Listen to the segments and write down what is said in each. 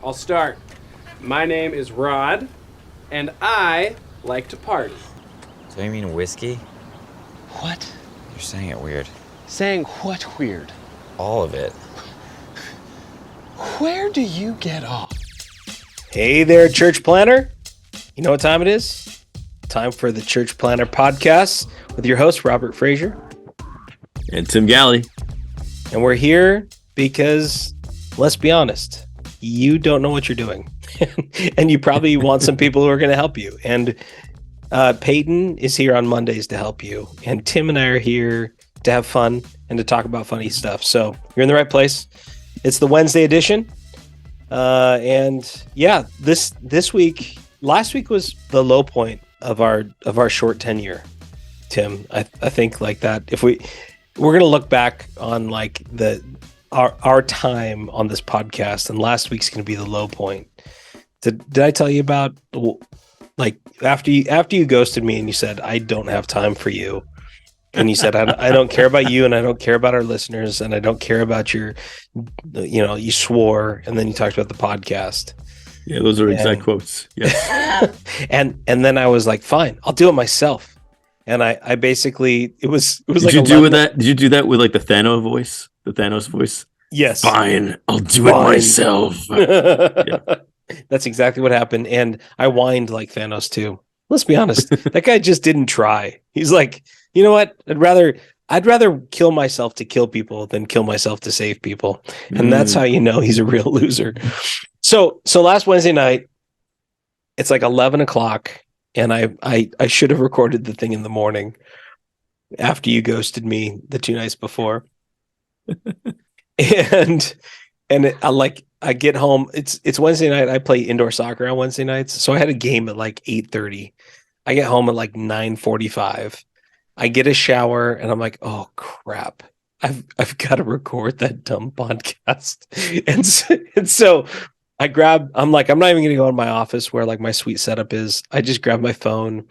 I'll start. My name is Rod, and I like to party. So you mean whiskey? What? You're saying it weird. Saying what weird? All of it. Where do you get off? Hey there, church planner. You know what time it is? Time for the Church Planner Podcast with your host, Robert Frazier. And Tim Galley. And we're here because, let's be honest, you don't know what you're doing. And you probably want some people who are going to help you. And Peyton is here on Mondays to help you. And Tim and I are here to have fun and to talk about funny stuff. So you're in the right place. It's the Wednesday edition. And yeah, this week, last week was the low point of our short tenure, Tim. I think like that. If we're gonna look back on like our time on this podcast, and last week's gonna be the low point. Did I tell you about like after you ghosted me and you said I don't have time for you, and you said I don't care about you and I don't care about our listeners and I don't care about your, you swore, and then you talked about the podcast. Yeah, those are exact quotes. Yeah. and then I was like, fine, I'll do it myself. And I basically it was Did like you Did you do that with like the Thanos voice? The Thanos voice? Yes. Fine, I'll do it myself. Yeah. That's exactly what happened. And I whined like Thanos too. Let's be honest. That guy just didn't try. He's like, you know what? I'd rather kill myself to kill people than kill myself to save people. And that's how you know he's a real loser. So last Wednesday night, it's like 11 o'clock, and I should have recorded the thing in the morning after you ghosted me the 2 nights before. and I get home. It's Wednesday night. I play indoor soccer on Wednesday nights, so I had a game at like 8:30. I get home at like 9:45. I get a shower, and I'm like, oh crap. I've got to record that dumb podcast. And so I'm like, I'm not even going to go in my office where like my sweet setup is. I just grab my phone,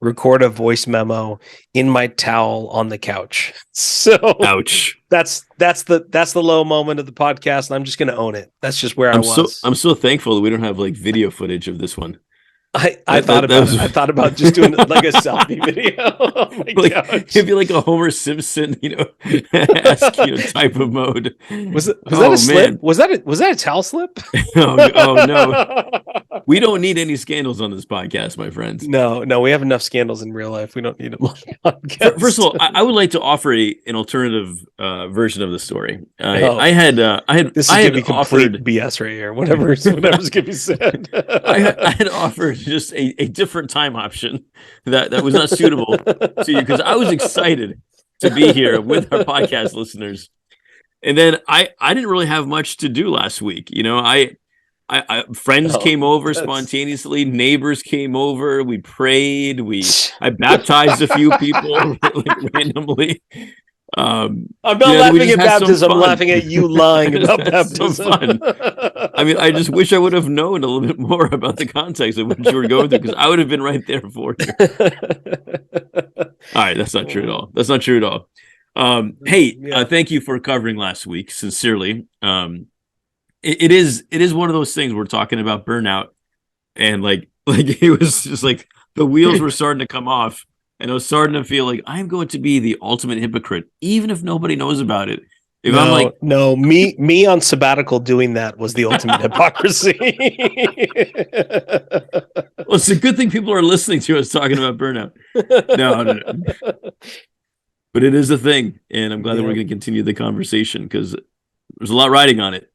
record a voice memo in my towel on the couch. So ouch. That's the low moment of the podcast, and I'm just going to own it. That's just where I was. I'm so thankful that we don't have like video footage of this one. I thought about just doing like a selfie video. Oh my gosh. It'd be like a Homer Simpson, ask type of mode. Was that a slip? Was that a towel slip? Oh no. We don't need any scandals on this podcast, my friends. No, we have enough scandals in real life. We don't need them on the podcast. First of all, I would like to offer an alternative version of the story. I had complete BS right here. Whatever's gonna be said. I had offered just a different time option that was not suitable to you, because I was excited to be here with our podcast listeners. And then I didn't really have much to do last week. Friends came over spontaneously, neighbors came over, we prayed, I baptized a few people like randomly. I'm not laughing at baptism. I'm laughing at you lying about baptism. So fun. I mean, I just wish I would have known a little bit more about the context of what you were going through, because I would have been right there for you. All right, that's not true at all. Thank you for covering last week. Sincerely, it is one of those things we're talking about burnout, and like it was just like the wheels were starting to come off. And I was starting to feel like I'm going to be the ultimate hypocrite, even if nobody knows about it. Me on sabbatical doing that was the ultimate hypocrisy. Well, it's a good thing people are listening to us talking about burnout. No. But it is a thing, and I'm glad that we're going to continue the conversation, because there's a lot riding on it.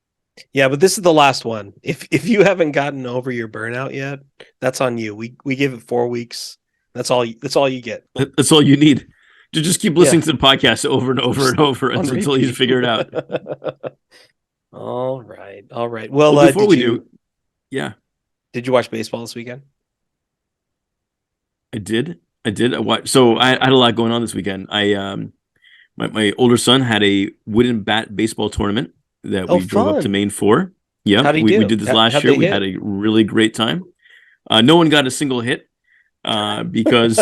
Yeah, but this is the last one. If you haven't gotten over your burnout yet, that's on you. We give it 4 weeks. That's all you get. That's all you need to just keep listening to the podcast over and over and over until you figure it out. All right. Well, before we do, did you watch baseball this weekend? I did. I watched. So I had a lot going on this weekend. My older son had a wooden bat baseball tournament that we drove up to Maine for. Yeah, we did this last year. We had a really great time. No one got a single hit. Because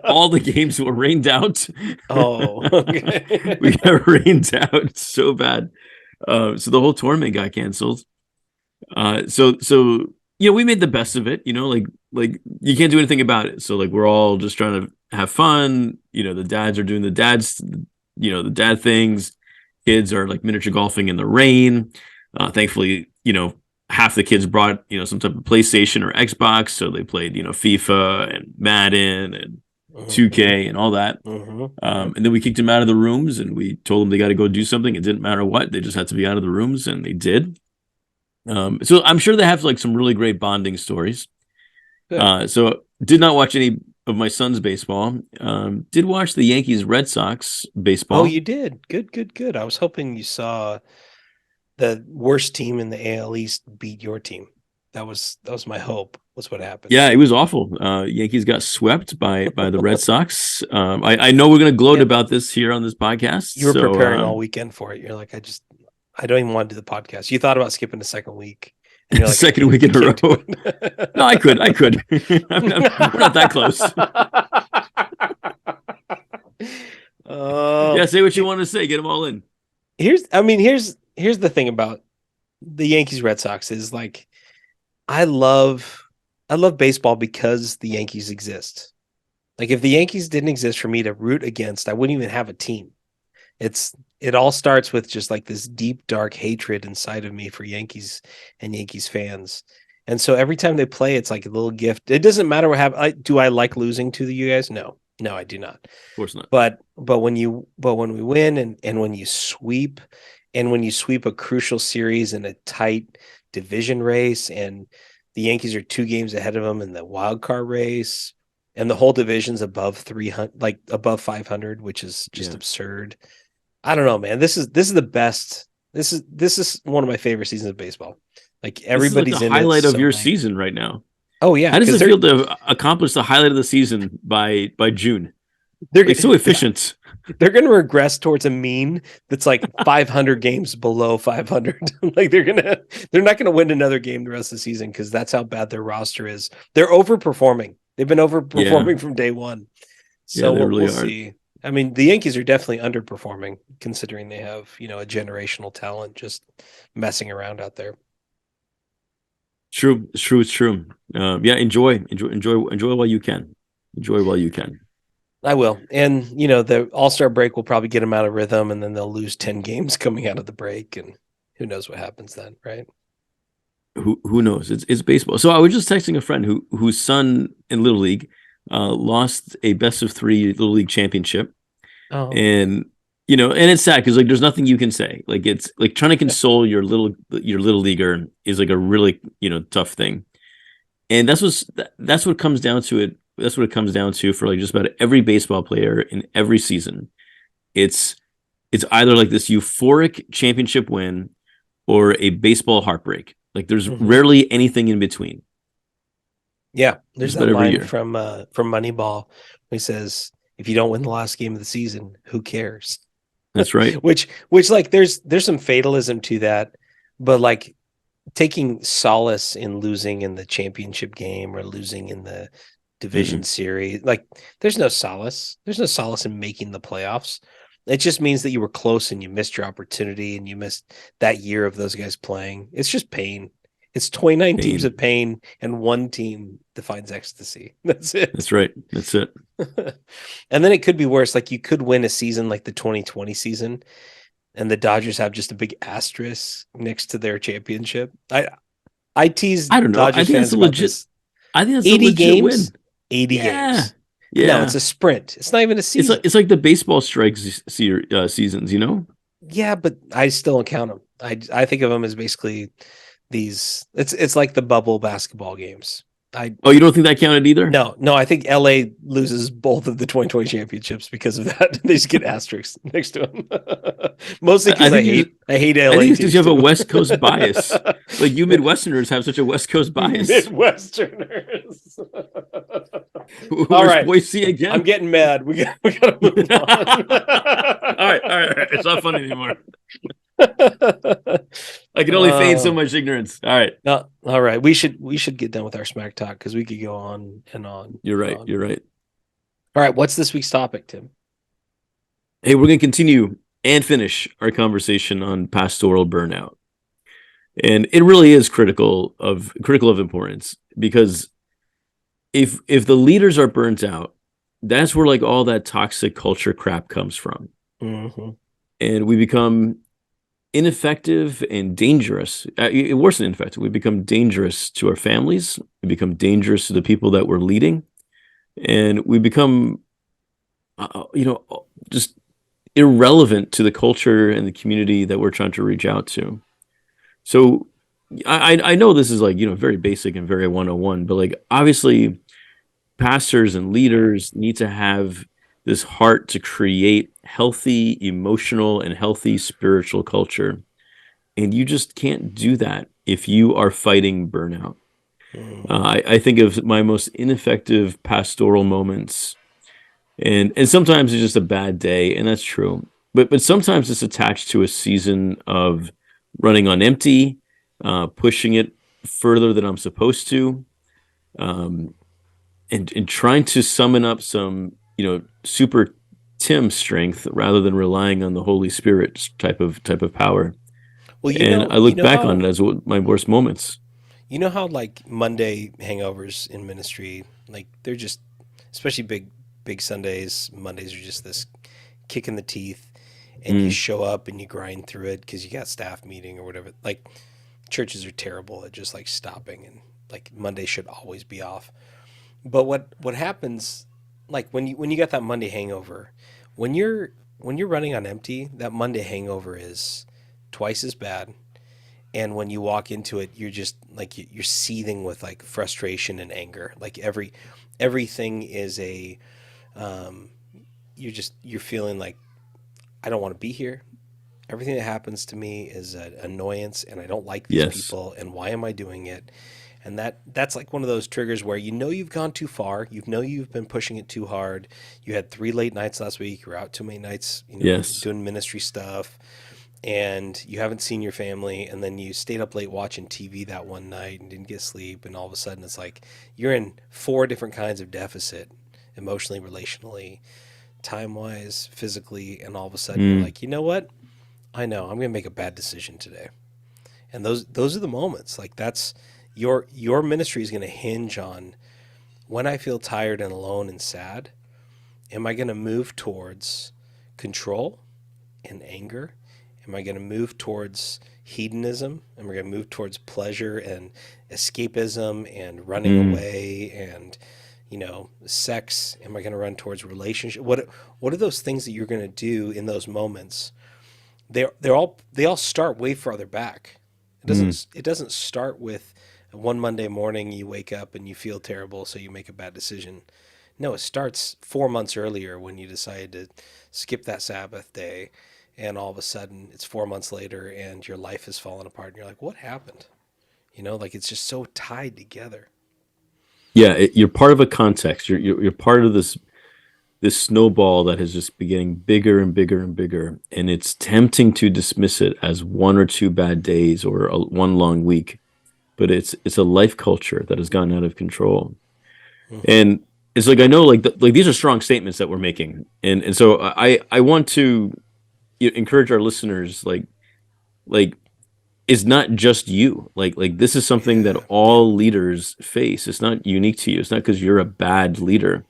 all the games were rained out. Oh, okay. We got rained out so bad. So the whole tournament got canceled. So we made the best of it. Like you can't do anything about it. So like we're all just trying to have fun. The dads are doing the dad things. Kids are like miniature golfing in the rain. Thankfully, half the kids brought some type of PlayStation or Xbox, so they played FIFA and Madden and 2K and all that. And then we kicked them out of the rooms and we told them they got to go do something. It didn't matter what, they just had to be out of the rooms, and they did. So I'm sure they have like some really great bonding stories. So did not watch any of my son's baseball. Did watch the Yankees Red Sox baseball. Oh, you did. Good. I was hoping you saw the worst team in the AL East beat your team. That was my hope. Was what happened. Yeah, it was awful. Yankees got swept by the Red Sox. I know we're going to gloat about this here on this podcast. You were preparing all weekend for it. You're like, I don't even want to do the podcast. You thought about skipping the second week. And you're like, second week in a row. No, I could. We're not that close. Yeah, say what you want to say. Get them all in. Here's the thing about the Yankees Red Sox is like, I love baseball because the Yankees exist. Like if the Yankees didn't exist for me to root against, I wouldn't even have a team. It all starts with just like this deep, dark hatred inside of me for Yankees and Yankees fans. And so every time they play, it's like a little gift. It doesn't matter what happens. Do I like losing to you guys? No, I do not. Of course not. But when we win and when you sweep a crucial series in a tight division race, and the Yankees are 2 games ahead of them in the wild card race, and the whole division's above 300, like above 500, which is just absurd. I don't know, man. This is the best. This is one of my favorite seasons of baseball. Like everybody's in the highlight of your late. season right now. Oh yeah. How does it feel to accomplish the highlight of the season by June? They're so efficient. They're going to regress towards a mean that's like 500 games below 500. Like they're not going to win another game the rest of the season because that's how bad their roster is. They're overperforming. They've been overperforming from day one. So we'll see. I mean, the Yankees are definitely underperforming considering they have, a generational talent just messing around out there. True. It's true. Enjoy while you can. Enjoy while you can. I will. And, the All-Star break will probably get them out of rhythm, and then they'll lose 10 games coming out of the break, and who knows what happens then, right? Who knows? It's baseball. So I was just texting a friend whose son in Little League lost a best of 3 Little League championship. Oh. And it's sad because like there's nothing you can say. Like it's like trying to console your little leaguer is like a really tough thing. And that's what comes down to it. That's what it comes down to for like just about every baseball player in every season. It's either like this euphoric championship win or a baseball heartbreak. Like there's rarely anything in between. Yeah, there's that line from Moneyball. He says, "If you don't win the last game of the season, who cares?" That's right. which like there's some fatalism to that, but like taking solace in losing in the championship game or losing in the division series, like there's no solace. There's no solace in making the playoffs. It just means that you were close and you missed your opportunity and you missed that year of those guys playing. It's just pain. It's 29 teams of pain and one team defines ecstasy. That's it. That's right. That's it. And then it could be worse. Like you could win a season like the 2020 season and the Dodgers have just a big asterisk next to their championship. I teased I don't know. Dodgers I think fans it's a about legit this. I think that's 80 a legit games. win. 80 games. Yeah. No, it's a sprint. It's not even a season. It's like the baseball strikes seasons, Yeah, but I still don't count them. I think of them as basically these. It's like the bubble basketball games. You don't think that counted either? No. I think LA loses both of the 2020 championships because of that. They just get asterisks next to them. Mostly because I hate LA. I think it's because you have a West Coast bias. Like you Midwesterners have such a West Coast bias. Midwesterners. All right, Boise again. I'm getting mad. We got to move on. All right. It's not funny anymore. I can only feign so much ignorance. All right. All right. We should get done with our smack talk because we could go on and on. You're right. All right. What's this week's topic, Tim? Hey, we're going to continue and finish our conversation on pastoral burnout. And it really is critical of importance, because if the leaders are burnt out, that's where like all that toxic culture crap comes from. Mm-hmm. And we become ineffective and dangerous. Worse than ineffective, we become dangerous to our families. We become dangerous to the people that we're leading, and we become, just irrelevant to the culture and the community that we're trying to reach out to. So I know this is like, very basic and very 101, but like obviously pastors and leaders need to have this heart to create healthy emotional and healthy spiritual culture. And you just can't do that if you are fighting burnout. I think of my most ineffective pastoral moments, and sometimes it's just a bad day, and that's true. But sometimes it's attached to a season of running on empty, pushing it further than I'm supposed to, um, and trying to summon up some, super Tim strength rather than relying on the Holy Spirit type of power. Well, And I look back on it as my worst moments. you know how like Monday hangovers in ministry, like they're just, especially big Sundays, Mondays are just this kick in the teeth, and you show up and you grind through it because you got staff meeting or whatever. Like churches are terrible at just like stopping, and like Monday should always be off. But what happens, like when you got that Monday hangover, when you're running on empty, that Monday hangover is twice as bad. And when you walk into it, you're just like you're seething with like frustration and anger. Like everything is um, you're feeling like I don't want to be here. Everything that happens to me is an annoyance, and I don't like these Yes. people. And why am I doing it? And that's like one of those triggers where you've gone too far. You've been pushing it too hard. You had 3 late nights last week. You were out too many nights, Yes. doing ministry stuff, and you haven't seen your family. And then you stayed up late watching TV that one night and didn't get sleep. And all of a sudden, it's like you're in 4 different kinds of deficit, emotionally, relationally, time wise, physically. And all of a sudden, you're like, you know what? I know I'm going to make a bad decision today. And those are the moments. Like that's your ministry is going to hinge on when I feel tired and alone and sad, am I going to move towards control and anger? Am I going to move towards hedonism? Am I going to move towards pleasure and escapism and running away and sex? Am I going to run towards relationship? What are those things that you're going to do in those moments? They all start way farther back. It doesn't start with one Monday morning you wake up and you feel terrible, so you make a bad decision. No, it starts 4 months earlier when you decide to skip that Sabbath day, and all of a sudden it's 4 months later and your life has fallen apart, and you're like, what happened? Like it's just so tied together. Yeah, you're part of a context. You're part of this snowball that has just been getting bigger and bigger and bigger, and it's tempting to dismiss it as 1 or 2 bad days or one long week, but it's a life culture that has gotten out of control. And it's like I know like these are strong statements that we're making, and so I want to encourage our listeners like it's not just you. Like this is something that all leaders face. It's not unique to you. It's not because you're a bad leader.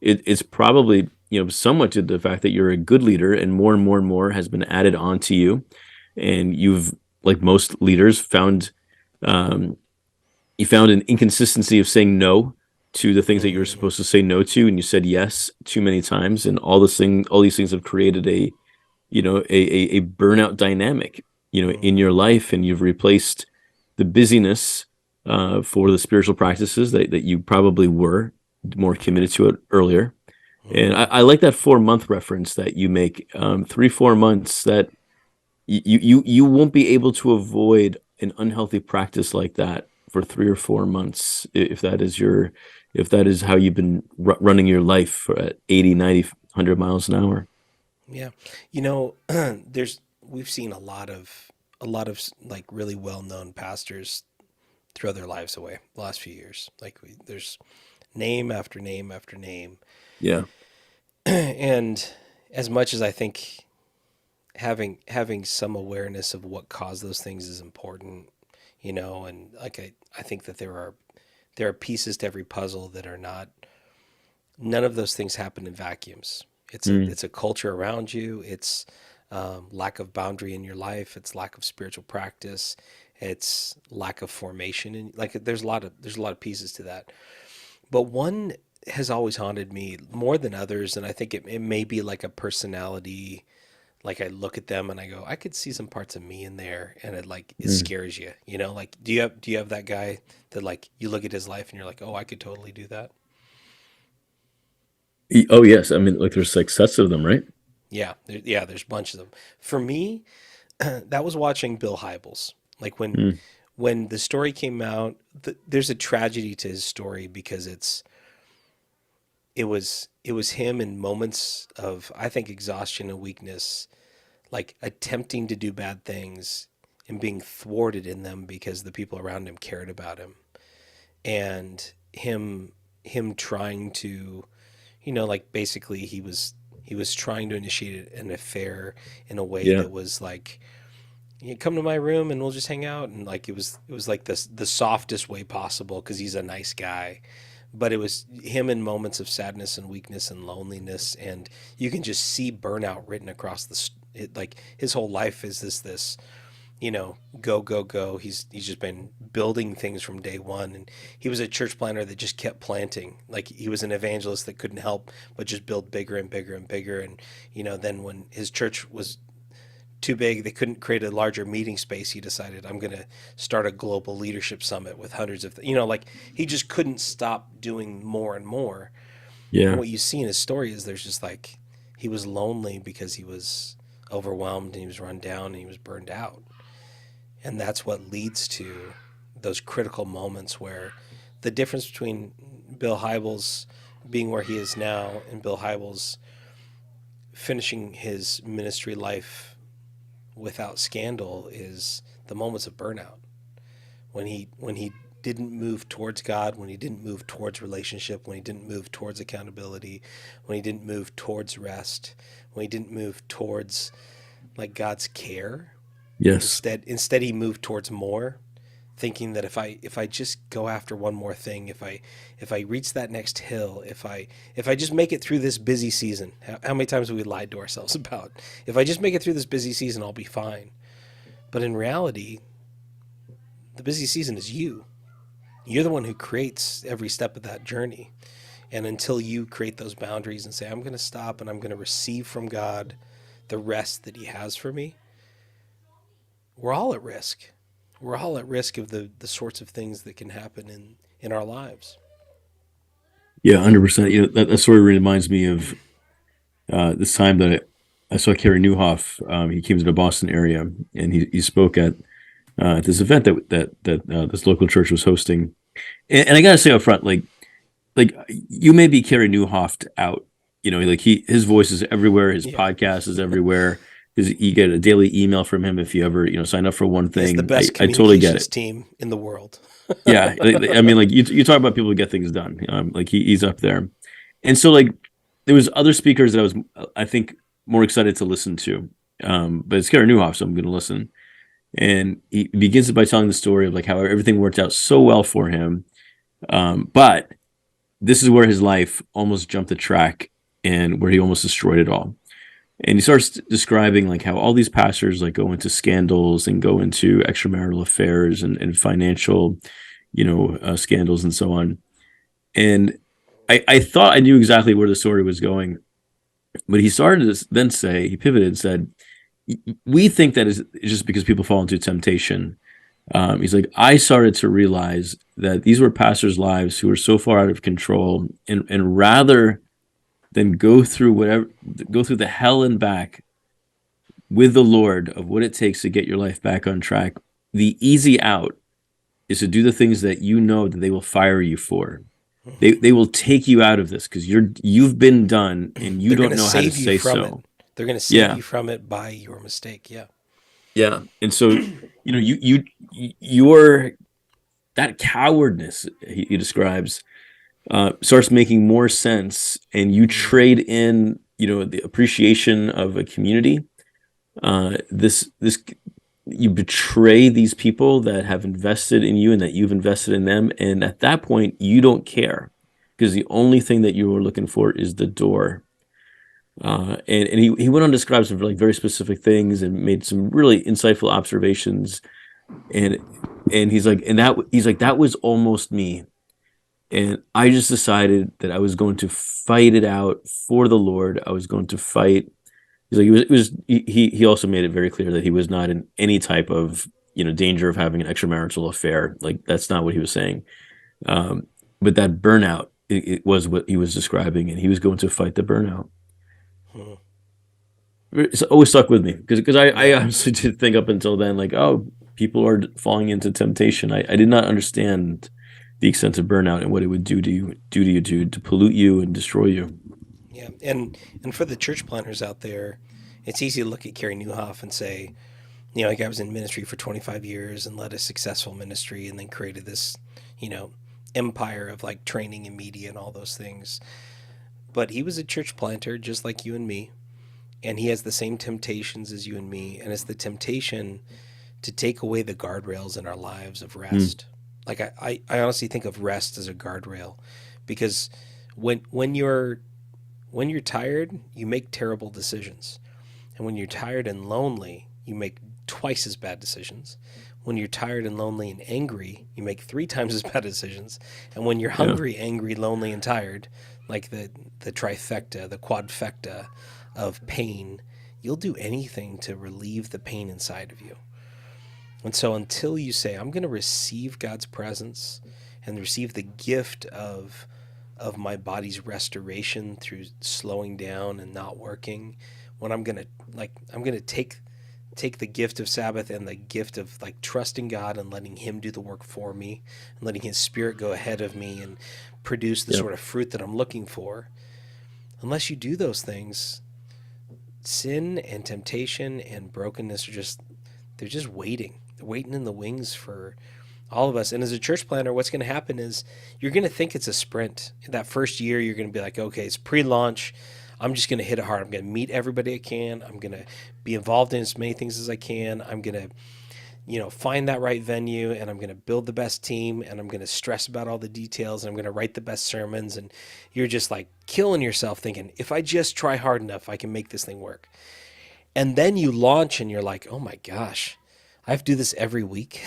It's probably somewhat to the fact that you're a good leader, and more and more has been added onto you, and you've, like most leaders, found you found an inconsistency of saying no to the things that you're supposed to say no to, and you said yes too many times, and all these things have created a burnout dynamic in your life, and you've replaced the busyness for the spiritual practices that you probably were more committed to it earlier. And I like that 4 month reference that you make. 3-4 months that you won't be able to avoid an unhealthy practice like that for 3 or 4 months if that is how you've been running your life for at 80, 90, 100 miles an hour. Yeah. We've seen a lot of like really well-known pastors throw their lives away the last few years. Like there's name after name after name. Yeah. And as much as I think having some awareness of what caused those things is important, and like I think that there are pieces to every puzzle that are not. None of those things happen in vacuums. It's a culture around you. It's lack of boundary in your life. It's lack of spiritual practice. It's lack of formation, and like there's a lot of pieces to that. But one has always haunted me more than others, and I think it may be like a personality. Like I look at them and I go, I could see some parts of me in there, and it scares you. Like do you have that guy that like you look at his life and you're like, oh, I could totally do that. Oh yes, I mean, like there's like sets of them, right? Yeah, there's a bunch of them. For me, that was watching Bill Hybels. Like when the story came out, there's a tragedy to his story because it was him in moments of, I think, exhaustion and weakness, like attempting to do bad things and being thwarted in them because the people around him cared about him, and him trying to, like basically he was trying to initiate an affair in a way that was like, you come to my room and we'll just hang out, and like it was like the softest way possible because he's a nice guy, but it was him in moments of sadness and weakness and loneliness, and you can just see burnout written across like his whole life is this go go go. He's just been building things from day one, and he was a church planter that just kept planting. Like he was an evangelist that couldn't help but just build bigger and bigger and bigger, and then when his church was too big, they couldn't create a larger meeting space, he decided, I'm going to start a global leadership summit with hundreds of like he just couldn't stop doing more and more. And what you see in his story is there's just like he was lonely because he was overwhelmed and he was run down and he was burned out, and that's what leads to those critical moments where the difference between Bill Hybels being where he is now and Bill Hybels finishing his ministry life without scandal is the moments of burnout, when he didn't move towards God, when he didn't move towards relationship, when he didn't move towards accountability, when he didn't move towards rest, when he didn't move towards like God's care. Yes. Instead he moved towards more, thinking that if I just go after one more thing, if I reach that next hill, if I just make it through this busy season, how many times have we lied to ourselves about, if I just make it through this busy season, I'll be fine. But in reality, the busy season is you. You're the one who creates every step of that journey. And until you create those boundaries and say, I'm going to stop and I'm going to receive from God the rest that he has for me, we're all at risk. We're all at risk of the sorts of things that can happen in our lives. Yeah, 100%. That story reminds me of this time that I saw Kerry Newhoff. He came to the Boston area, and he spoke at this event that this local church was hosting. And I gotta say up front, like you may be Kerry Newhoff out. Like his voice is everywhere. His podcast is everywhere. You get a daily email from him if you ever sign up for one thing. He's the best I totally get it. Team in the world. Yeah, I mean, like you talk about people who get things done. Like he's up there, and so like there was other speakers that I think more excited to listen to. But it's Kerry Newhoff, so I'm going to listen. And he begins by telling the story of like how everything worked out so well for him, but this is where his life almost jumped the track and where he almost destroyed it all. And he starts describing like how all these pastors like go into scandals and go into extramarital affairs and financial, scandals and so on. And I thought I knew exactly where the story was going, but he started to then say, he pivoted and said, we think that is just because people fall into temptation. He's like, I started to realize that these were pastors' lives who were so far out of control, and rather than go through the hell and back with the Lord of what it takes to get your life back on track, the easy out is to do the things that that they will fire you for. They will take you out of this because you've been done and you don't know how to say so. They're going to save you from it by your mistake. Yeah. Yeah. And so, your that cowardness he describes starts making more sense, and you trade in, the appreciation of a community, this you betray these people that have invested in you and that you've invested in them. And at that point, you don't care because the only thing that you are looking for is the door. And he went on to describe some like very specific things and made some really insightful observations. And he's like, that was almost me. And I just decided that I was going to fight it out for the Lord. I was going to fight. He's like, he also made it very clear that he was not in any type of, danger of having an extramarital affair. Like, that's not what he was saying. But that burnout, it was what he was describing, and he was going to fight the burnout. It's always stuck with me because I honestly did think up until then, like, oh, people are falling into temptation. I did not understand the extent of burnout and what it would do to you to pollute you and destroy you. Yeah, and for the church planners out there, it's easy to look at Carey Nieuwhof and say, like, I was in ministry for 25 years and led a successful ministry and then created this, empire of like training and media and all those things. But he was a church planter just like you and me, and he has the same temptations as you and me, and it's the temptation to take away the guardrails in our lives of rest. Like I honestly think of rest as a guardrail, because when you're tired, you make terrible decisions. And when you're tired and lonely, you make twice as bad decisions. When you're tired and lonely and angry, you make 3 times as bad decisions. And when you're hungry, angry, lonely, and tired, like the trifecta, the quadfecta of pain, you'll do anything to relieve the pain inside of you. And so until you say, I'm going to receive God's presence and receive the gift of my body's restoration through slowing down and not working, when I'm going to take the gift of Sabbath and the gift of like trusting God and letting him do the work for me and letting his spirit go ahead of me and produce the sort of fruit that I'm looking for. Unless you do those things, sin and temptation and brokenness they're just waiting. They're waiting in the wings for all of us. And as a church planner, what's going to happen is you're going to think it's a sprint. That first year, you're going to be like, okay, it's pre-launch. I'm just going to hit it hard. I'm going to meet everybody I can. I'm going to be involved in as many things as I can. I'm going to, find that right venue, and I'm going to build the best team, and I'm going to stress about all the details, and I'm going to write the best sermons. And you're just like killing yourself thinking, if I just try hard enough, I can make this thing work. And then you launch and you're like, oh my gosh, I have to do this every week.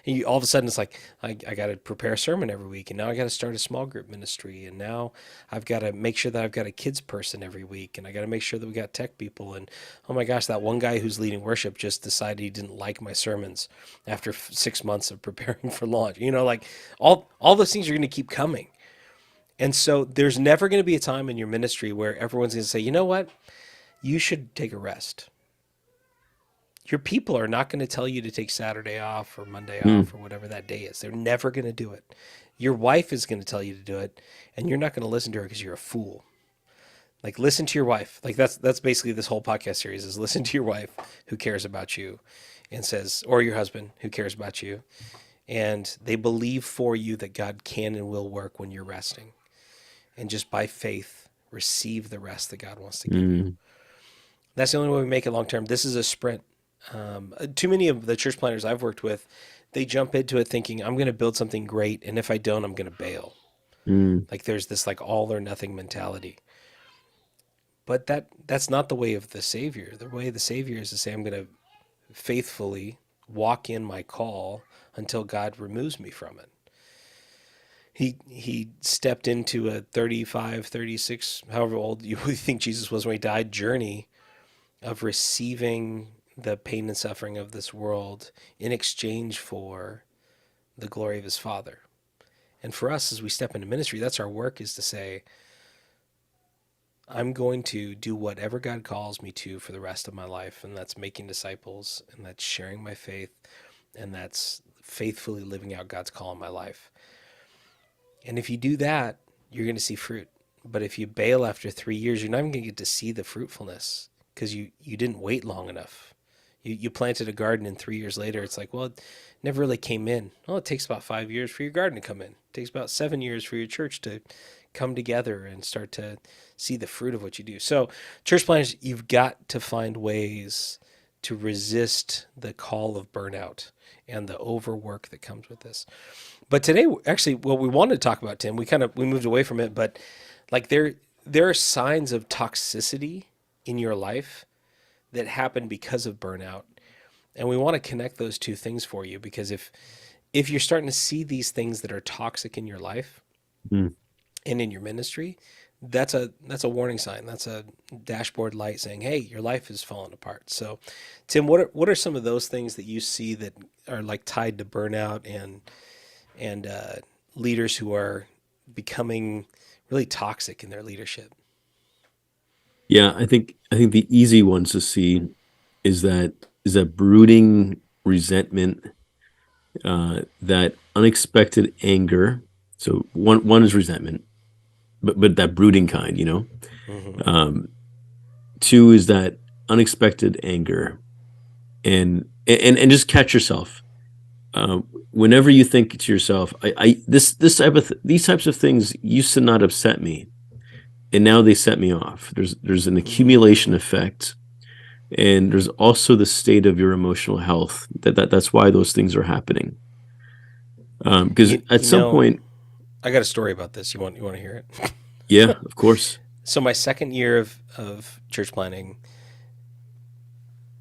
And all of a sudden it's like, I got to prepare a sermon every week. And now I got to start a small group ministry. And now I've got to make sure that I've got a kids person every week. And I got to make sure that we got tech people. And oh my gosh, that one guy who's leading worship just decided he didn't like my sermons after 6 months of preparing for launch. Like all those things are going to keep coming. And so there's never going to be a time in your ministry where everyone's going to say, you know what? You should take a rest. Your people are not going to tell you to take Saturday off or Monday off or whatever that day is. They're never going to do it. Your wife is going to tell you to do it, and you're not going to listen to her because you're a fool. Like, listen to your wife. Like, that's basically this whole podcast series is listen to your wife who cares about you and says, or your husband who cares about you. And they believe for you that God can and will work when you're resting. And just by faith, receive the rest that God wants to give you. That's the only way we make it long term. This is a sprint. Too many of the church planners I've worked with, they jump into it thinking, I'm going to build something great, and if I don't, I'm going to bail. Like there's this like all or nothing mentality. But that's not the way of the Savior. The way of the Savior is to say, I'm going to faithfully walk in my call until God removes me from it. He stepped into a 35, 36, however old you think Jesus was when he died, journey of receiving the pain and suffering of this world in exchange for the glory of his Father. And for us, as we step into ministry, that's our work, is to say, I'm going to do whatever God calls me to for the rest of my life, and that's making disciples, and that's sharing my faith, and that's faithfully living out God's call in my life. And if you do that, you're going to see fruit. But if you bail after 3 years, you're not even going to get to see the fruitfulness because you didn't wait long enough. You planted a garden, and 3 years later, it's like, well, it never really came in. Well, it takes about 5 years for your garden to come in. It takes about 7 years for your church to come together and start to see the fruit of what you do. So church planners, you've got to find ways to resist the call of burnout and the overwork that comes with this. But today, actually, what we wanted to talk about, Tim, we moved away from it, but like there are signs of toxicity in your life that happen because of burnout. And we want to connect those two things for you, because if you're starting to see these things that are toxic in your life and in your ministry, that's a warning sign. That's a dashboard light saying, hey, your life is falling apart. So Tim, what are some of those things that you see that are like tied to burnout and leaders who are becoming really toxic in their leadership? Yeah, I think the easy ones to see is that brooding resentment, that unexpected anger. So one is resentment, but that brooding kind, you know. Mm-hmm. Two is that unexpected anger, and just catch yourself. Whenever you think to yourself, these types of things used to not upset me, and now they set me off. There's an accumulation effect, and there's also the state of your emotional health. That's why those things are happening. Because at some point, I got a story about this. You want to hear it? Yeah, of course. So my second year of church planning,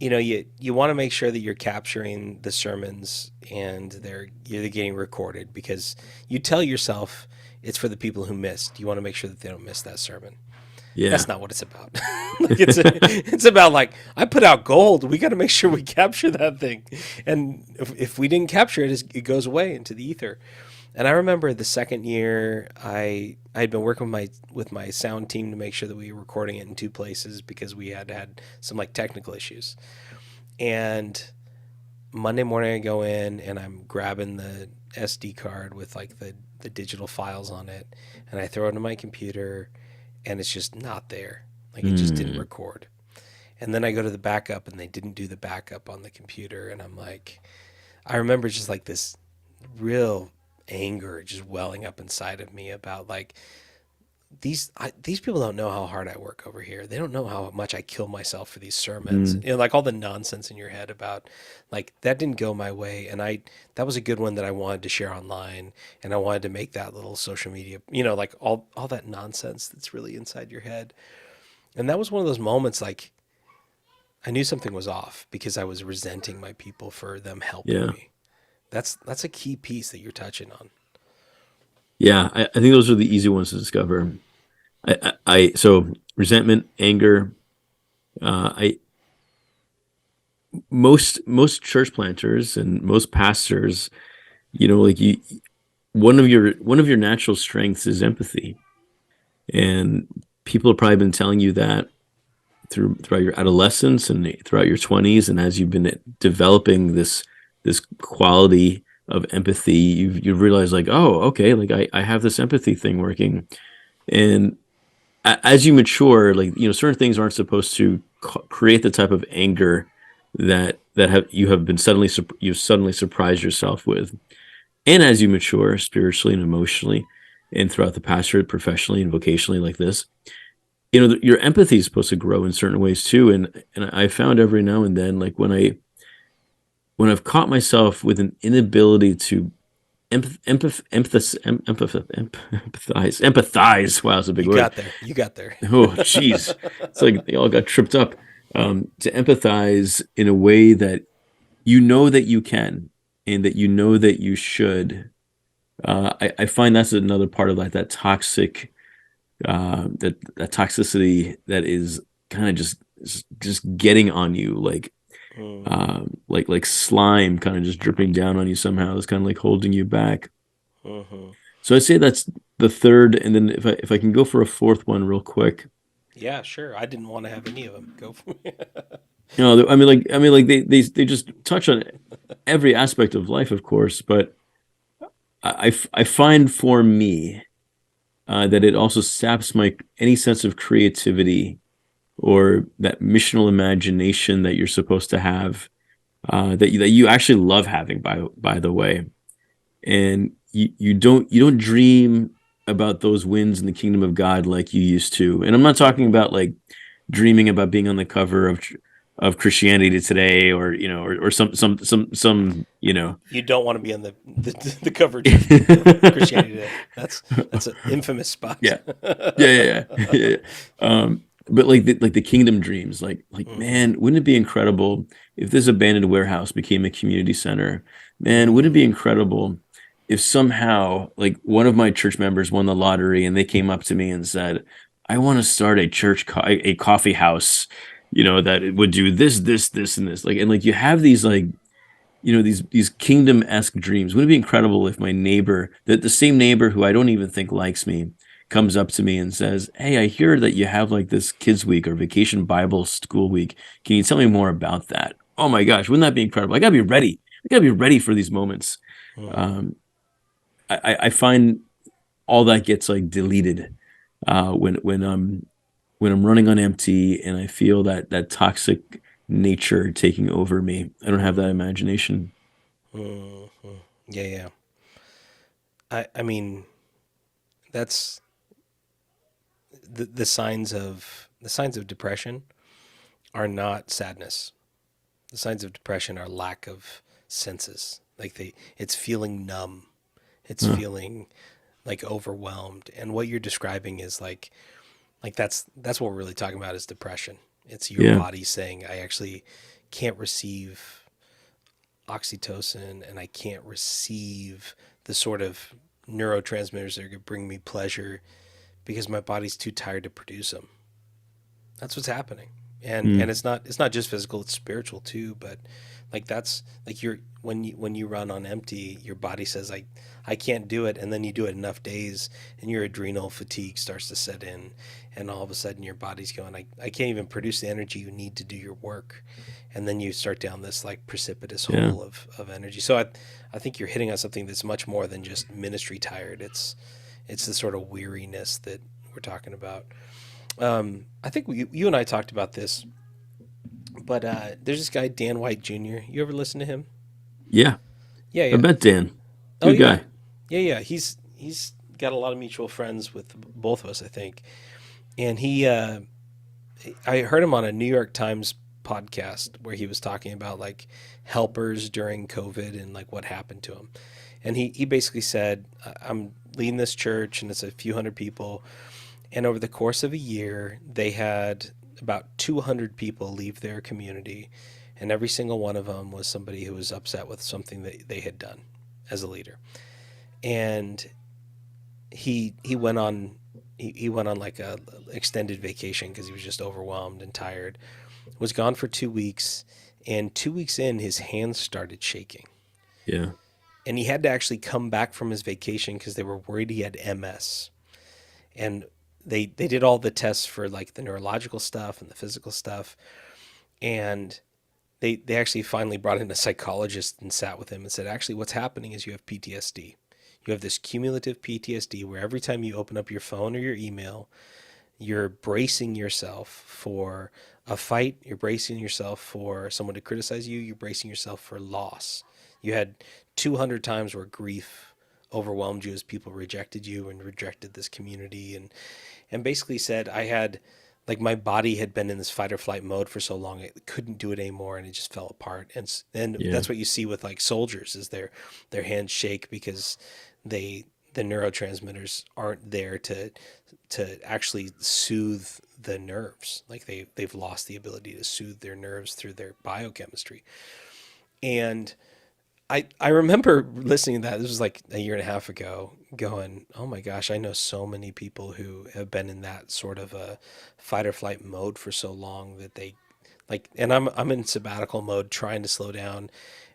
you want to make sure that you're capturing the sermons and they're getting recorded, because you tell yourself it's for the people who missed. You want to make sure that they don't miss that sermon. Yeah. That's not what it's about. It's about like, I put out gold. We got to make sure we capture that thing. And if we didn't capture it, it goes away into the ether. And I remember the second year I had been working with my sound team to make sure that we were recording it in two places, because we had some like technical issues. And Monday morning I go in and I'm grabbing the SD card with like the digital files on it, and I throw it into my computer, and it's just not there. Like it just didn't record. And then I go to the backup and they didn't do the backup on the computer. And I'm like, I remember just like this real anger just welling up inside of me about like, these people don't know how hard I work over here. They don't know how much I kill myself for these sermons. Like all the nonsense in your head about like, that didn't go my way. And that was a good one that I wanted to share online, and I wanted to make that little social media, like all that nonsense that's really inside your head. And that was one of those moments, like I knew something was off because I was resenting my people for them helping me. That's a key piece that you're touching on. Yeah, I think those are the easy ones to discover. So resentment, anger. Most church planters and most pastors, one of your natural strengths is empathy, and people have probably been telling you that throughout your adolescence and throughout your 20s, and as you've been developing this quality of empathy, you've realized like, oh, okay, like I have this empathy thing working. And as you mature, like, certain things aren't supposed to create the type of anger that you've suddenly surprised yourself with. And as you mature spiritually and emotionally, and throughout the pastorate, professionally and vocationally like this, your empathy is supposed to grow in certain ways too. And I found every now and then, like when I've caught myself with an inability to empathize. Wow, that's a big word. You got there. Oh, geez. It's like they all got tripped up. To empathize in a way that that you can, and that that you should. I find that's another part of like that toxic, that toxicity that is kind of just getting on you, like slime kind of just dripping down on you somehow. It's kind of like holding you back. So I'd say that's the third, and then if I can go for a fourth one real quick. Yeah, sure. I didn't want to have any of them. Go for it. I mean, they just touch on every aspect of life, of course, but I find for me that it also saps any sense of creativity or that missional imagination that you're supposed to have, that you actually love having, by the way. And you don't dream about those wins in the kingdom of God like you used to. And I'm not talking about like dreaming about being on the cover of Christianity today, or or some You don't want to be on the coverage of Christianity Today. That's an infamous spot. yeah, yeah. But like the kingdom dreams, man, wouldn't it be incredible if this abandoned warehouse became a community center? Man, wouldn't it be incredible if somehow like one of my church members won the lottery and they came up to me and said, I want to start a a coffee house, that it would do this, and this. And you have these these kingdom-esque dreams. Wouldn't it be incredible if my neighbor, the same neighbor who I don't even think likes me, comes up to me and says, hey, I hear that you have like this kids week or vacation Bible school week. Can you tell me more about that? Oh my gosh, wouldn't that be incredible? I gotta be ready. I gotta be ready for these moments. I find all that gets like deleted when I'm running on empty and I feel that toxic nature taking over me. I don't have that imagination. Yeah. I mean, that's the signs of depression are not sadness. The signs of depression are lack of senses. It's feeling numb. It's feeling like overwhelmed. And what you're describing is like that's what we're really talking about is depression. It's your body saying, I actually can't receive oxytocin and I can't receive the sort of neurotransmitters that are going to bring me pleasure because my body's too tired to produce them. That's what's happening. And it's not just physical, it's spiritual too, but that's when you run on empty, your body says I can't do it, and then you do it enough days and your adrenal fatigue starts to set in, and all of a sudden your body's going, I can't even produce the energy you need to do your work. And then you start down this like precipitous hole of energy. So I think you're hitting on something that's much more than just ministry tired. It's the sort of weariness that we're talking about. I think you and I talked about this, but there's this guy, Dan White Jr. You ever listen to him? Yeah. Yeah. I bet Dan. Good guy. Yeah. He's got a lot of mutual friends with both of us, I think. And I heard him on a New York Times podcast where he was talking about like helpers during COVID and like what happened to him. And he basically said, I'm leading this church and it's a few hundred people. And over the course of a year, they had about 200 people leave their community. And every single one of them was somebody who was upset with something that they had done as a leader. And he went on like a extended vacation because he was just overwhelmed and tired. Was gone for 2 weeks. And 2 weeks in, his hands started shaking. Yeah. And he had to actually come back from his vacation because they were worried he had MS. And they did all the tests for like the neurological stuff and the physical stuff. And they actually finally brought in a psychologist and sat with him and said, actually, what's happening is you have PTSD. You have this cumulative PTSD where every time you open up your phone or your email, you're bracing yourself for a fight. You're bracing yourself for someone to criticize you. You're bracing yourself for loss. You had 200 times where grief overwhelmed you as people rejected you and rejected this community and basically said I had like my body had been in this fight or flight mode for so long it couldn't do it anymore and it just fell apart. And that's what you see with like soldiers is their hands shake because the neurotransmitters aren't there to actually soothe the nerves. Like they've lost the ability to soothe their nerves through their biochemistry. And I remember listening to that. This was like a year and a half ago going, oh my gosh, I know so many people who have been in that sort of a fight or flight mode for so long that they like, and I'm in sabbatical mode trying to slow down.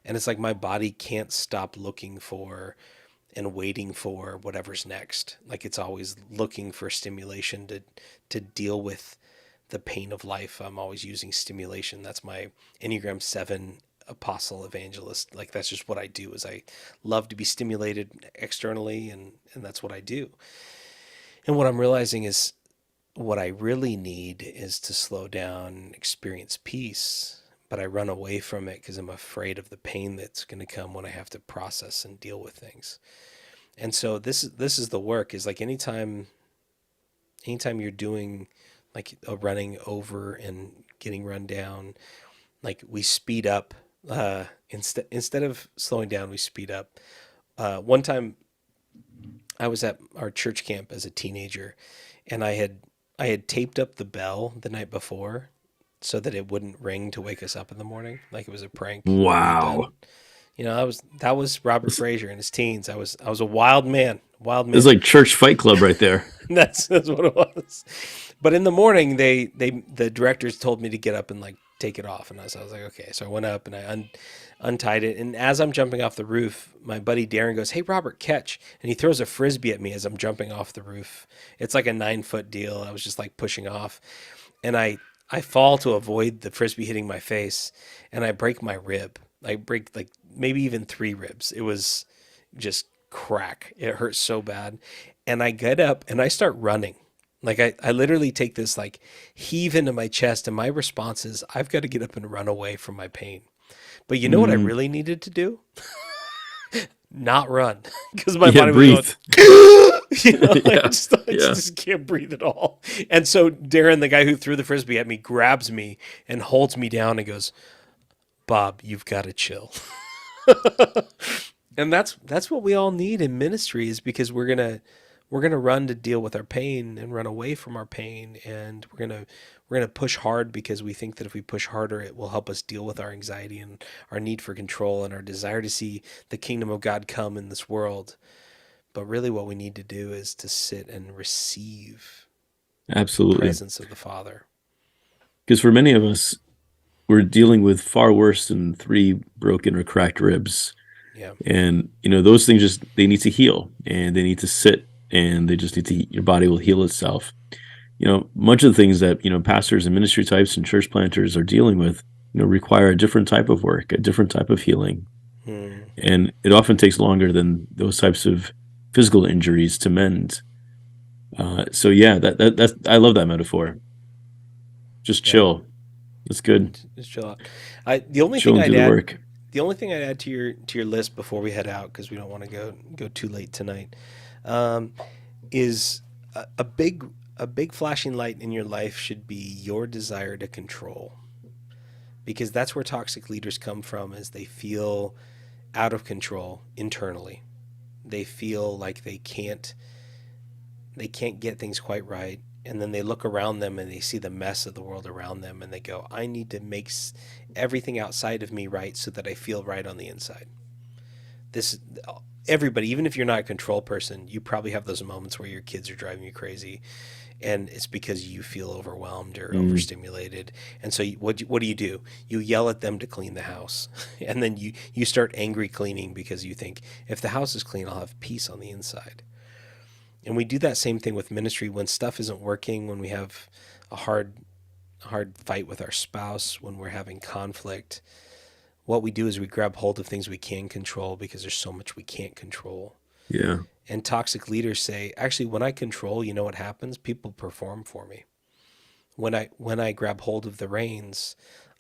And it's like my body can't stop looking for and waiting for whatever's next. Like it's always looking for stimulation to deal with the pain of life. I'm always using stimulation. That's my Enneagram 7 apostle evangelist. Like that's just what I do is I love to be stimulated externally and that's what I do. And what I'm realizing is what I really need is to slow down and experience peace, but I run away from it because I'm afraid of the pain that's going to come when I have to process and deal with things. And so this is the work is like anytime you're doing like a running over and getting run down, like we speed up. Instead of slowing down, we speed up. One time I was at our church camp as a teenager, and I had taped up the bell the night before so that it wouldn't ring to wake us up in the morning, like it was a prank that we had done. Wow. You know, that was Robert Frazier in his teens. I was a wild man, wild man. It's like church fight club right there. That's what it was. But in the morning, the directors told me to get up and like take it off, and I was like, okay. So I went up and I untied it, and as I'm jumping off the roof, my buddy Darren goes, "Hey Robert, catch!" And he throws a frisbee at me as I'm jumping off the roof. It's like a 9-foot deal. I was just like pushing off, and I fall to avoid the frisbee hitting my face, and I break my rib. I break like maybe even 3 ribs. It was just crack. It hurt so bad. And I get up and I start running. Like I literally take this like heave into my chest, and my response is I've got to get up and run away from my pain. But you know what I really needed to do? Not run. Because my body breathe. was going, Yeah, I just can't breathe at all. And so Darren, the guy who threw the frisbee at me, grabs me and holds me down and goes, "Bob, you've got to chill." And that's what we all need in ministry, is because we're gonna run to deal with our pain and run away from our pain, and we're gonna push hard because we think that if we push harder, it will help us deal with our anxiety and our need for control and our desire to see the kingdom of God come in this world. But really, what we need to do is to sit and receive the Absolutely. presence of the Father. Because for many of us, we're dealing with far worse than 3 broken or cracked ribs. Yeah. And, those things they need to heal, and they need to sit, and they just need to, your body will heal itself. Much of the things that, pastors and ministry types and church planters are dealing with, require a different type of work, a different type of healing. And it often takes longer than those types of physical injuries to mend. So yeah, that's, I love that metaphor. Just chill. That's good. Just chill out. The only Chill thing and do I'd the add, work. the only thing I'd add to your list before we head out, because we don't want to go too late tonight, is a big flashing light in your life should be your desire to control, because that's where toxic leaders come from. Is they feel out of control internally. They feel like they can't get things quite right. And then they look around them and they see the mess of the world around them, and they go, I need to make everything outside of me right so that I feel right on the inside. Everybody, even if you're not a control person, you probably have those moments where your kids are driving you crazy, and it's because you feel overwhelmed or overstimulated. And so what do? You yell at them to clean the house. And then you start angry cleaning because you think, if the house is clean, I'll have peace on the inside. And we do that same thing with ministry when stuff isn't working, when we have a hard fight with our spouse, when we're having conflict. What we do is we grab hold of things we can control, because there's so much we can't control. Yeah. And toxic leaders say, actually, when I control, you know what happens? People perform for me. When I grab hold of the reins,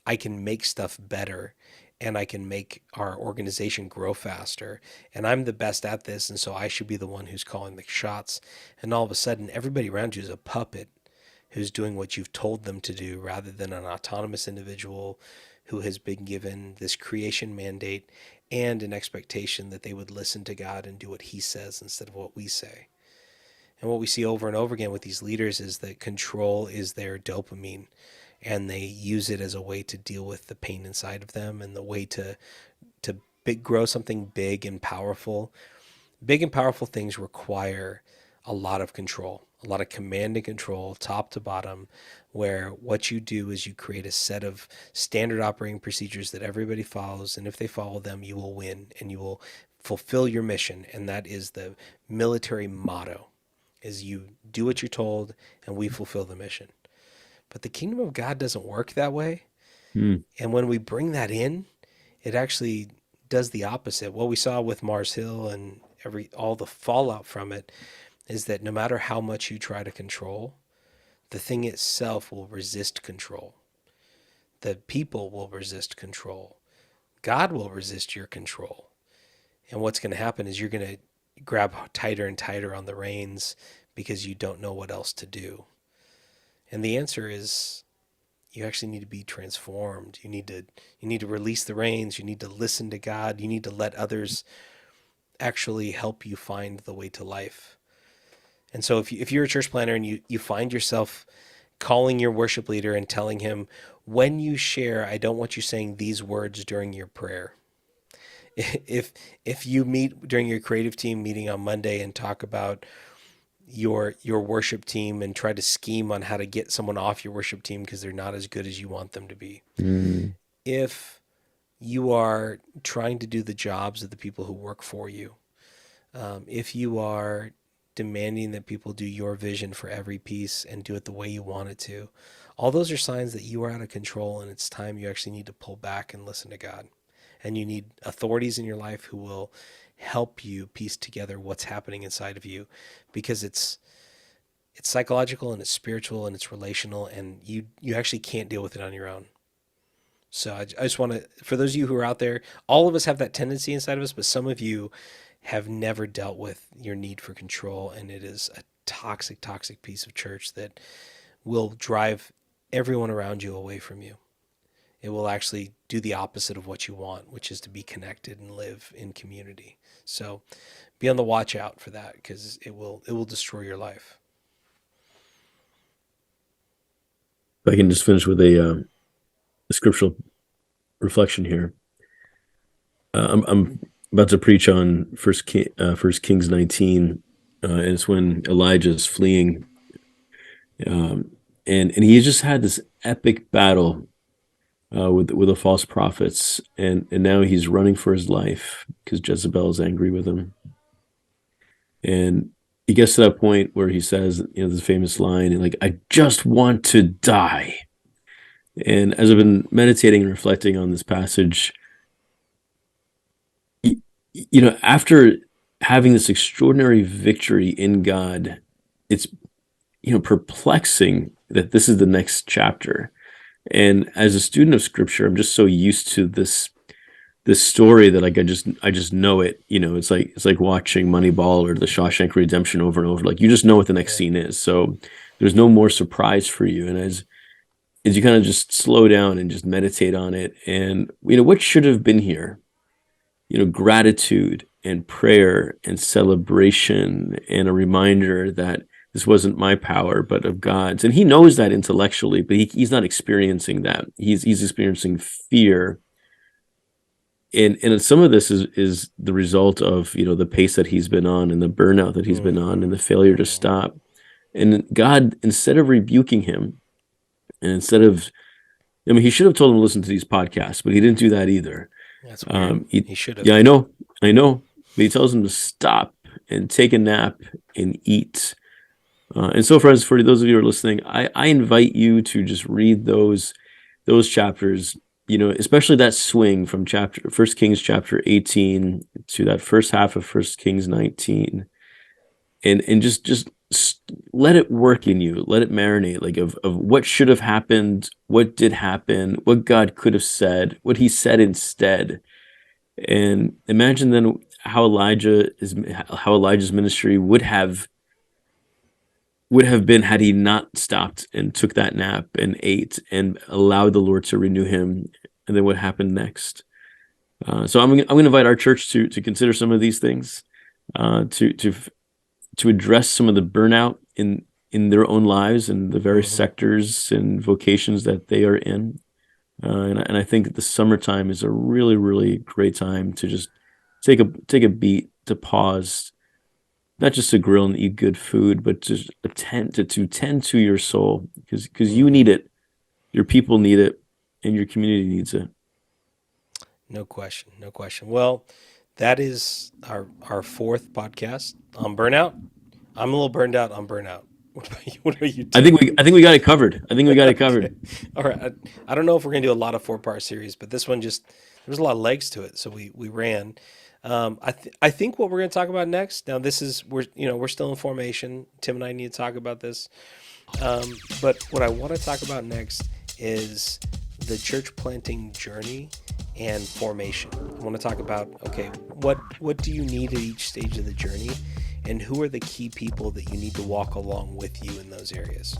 I can make stuff better, and I can make our organization grow faster. And I'm the best at this, and so I should be the one who's calling the shots. And all of a sudden, everybody around you is a puppet who's doing what you've told them to do, rather than an autonomous individual who has been given this creation mandate and an expectation that they would listen to God and do what he says instead of what we say. And what we see over and over again with these leaders is that control is their dopamine, and they use it as a way to deal with the pain inside of them, and the way to grow something big and powerful. Big and powerful things require a lot of control, a lot of command and control, top to bottom, where what you do is you create a set of standard operating procedures that everybody follows, and if they follow them, you will win and you will fulfill your mission. And that is the military motto, is you do what you're told and we fulfill the mission. But the kingdom of God doesn't work that way. And when we bring that in, it actually does the opposite. What we saw with Mars Hill and all the fallout from it is that no matter how much you try to control, the thing itself will resist control. The people will resist control. God will resist your control. And what's going to happen is you're going to grab tighter and tighter on the reins because you don't know what else to do. And the answer is you actually need to be transformed. You need to release the reins. You need to listen to God. You need to let others actually help you find the way to life. And so if you're a church planner and you find yourself calling your worship leader and telling him, when you share, I don't want you saying these words during your prayer. If you meet during your creative team meeting on Monday and talk about your worship team and try to scheme on how to get someone off your worship team because they're not as good as you want them to be. If you are trying to do the jobs of the people who work for you, if you are demanding that people do your vision for every piece and do it the way you want it to, all those are signs that you are out of control, and it's time you actually need to pull back and listen to God. And you need authorities in your life who will help you piece together what's happening inside of you, because it's psychological and it's spiritual and it's relational, and you actually can't deal with it on your own. So I just want to, for those of you who are out there, all of us have that tendency inside of us, but some of you have never dealt with your need for control, and it is a toxic piece of church that will drive everyone around you away from you. It will actually do the opposite of what you want, which is to be connected and live in community. So be on the watch out for that, because it will destroy your life. If I can just finish with a scriptural reflection here. I'm about to preach on First Kings 19, and it's when Elijah is fleeing, and he just had this epic battle with the false prophets, and now he's running for his life because Jezebel is angry with him. And he gets to that point where he says, this famous line, like, I just want to die. And as I've been meditating and reflecting on this passage, after having this extraordinary victory in God, it's, perplexing that this is the next chapter. And as a student of scripture, I'm just so used to this story that like I just know it. It's like watching Moneyball or The Shawshank Redemption over and over. Like, you just know what the next scene is. So there's no more surprise for you. And as you kind of just slow down and just meditate on it, and what should have been here, gratitude and prayer and celebration and a reminder that this wasn't my power, but of God's. And he knows that intellectually, but he's not experiencing that. He's experiencing fear. And some of this is the result of, the pace that he's been on and the burnout that he's been on and the failure to stop. And God, instead of rebuking him, and instead of, he should have told him to listen to these podcasts, but he didn't do that either. That's weird. He should have. Yeah, I know. But he tells him to stop and take a nap and eat. And so, friends, for those of you who are listening, I invite you to just read those chapters, especially that swing from 1 Kings chapter 18 to that first half of 1 Kings 19, and just let it work in you, let it marinate, like of what should have happened, what did happen, what God could have said, what he said instead. And imagine then how Elijah's ministry would have been had he not stopped and took that nap and ate and allowed the Lord to renew him. And then what happened next? So I'm going to invite our church to consider some of these things, to address some of the burnout in their own lives and the various sectors and vocations that they are in. And I think the summertime is a really, really great time to just take a beat, to pause, not just to grill and eat good food, but to tend to your soul, because you need it, your people need it, and your community needs it. No question. Well, that is our fourth podcast on burnout. I'm a little burned out on burnout. What are you doing? I think we got it covered. Okay. All right. I don't know if we're gonna do a lot of 4-part series, but this one there's a lot of legs to it, so we ran. I think what we're going to talk about next. Now, we're still in formation. Tim and I need to talk about this. But what I want to talk about next is the church planting journey and formation. I want to talk about, okay, what do you need at each stage of the journey, and who are the key people that you need to walk along with you in those areas?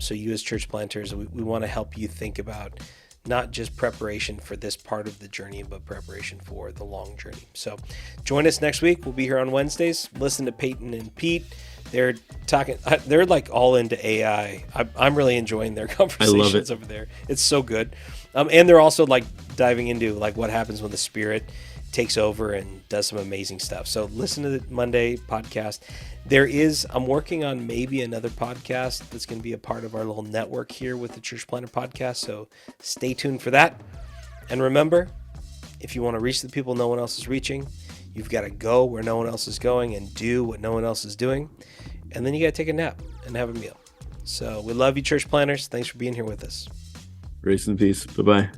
So you as church planters, we want to help you think about not just preparation for this part of the journey, but preparation for the long journey. So join us next week. We'll be here on Wednesdays. Listen to Peyton and Pete. They're talking, they're like all into AI. I'm really enjoying their conversations over there. It's so good. And they're also like diving into like what happens when the Spirit takes over and does some amazing stuff. So listen to the Monday podcast. I'm working on maybe another podcast that's going to be a part of our little network here with the Church Planter podcast. So stay tuned for that. And remember, if you want to reach the people no one else is reaching, you've got to go where no one else is going and do what no one else is doing. And then you got to take a nap and have a meal. So we love you, church planners. Thanks for being here with us. Grace and peace. Bye-bye.